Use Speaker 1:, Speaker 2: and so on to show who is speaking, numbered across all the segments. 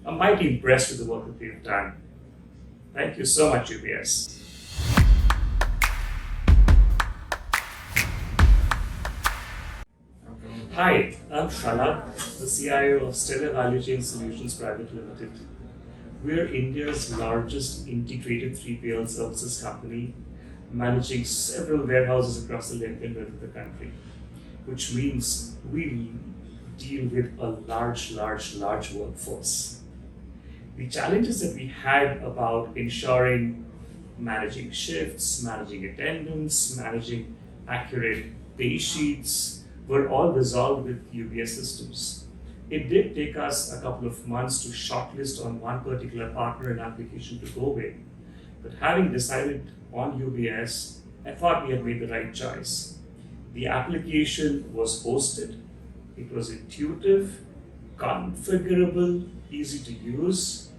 Speaker 1: I'm mighty impressed with the work that they've done. Thank you so much, UBS. Hi, I'm Shalabh, the CIO of Value Chain Solutions Pvt. We're India's largest integrated 3PL services company, managing several warehouses across the length and breadth of the country, which means we deal with a large workforce. The challenges that we had about ensuring managing shifts, managing attendance, managing accurate pay sheets were all resolved with UBS systems. It did take us a couple of months to shortlist on one particular partner and application to go with, but having decided on UBS, I thought we had made the right choice. The application was hosted, it was intuitive, configurable, easy to use.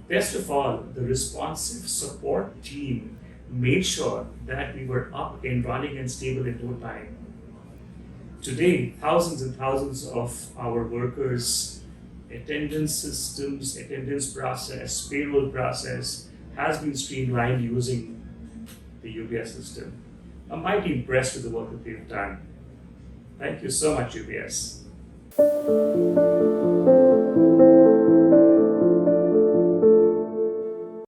Speaker 1: Best of all, the responsive support team made sure that we were up and running and stable in no time. Today, thousands and thousands of our workers' attendance systems, attendance process, payroll process has been streamlined using the UBS system. I'm mighty impressed with the work that they've done. Thank you so much, UBS.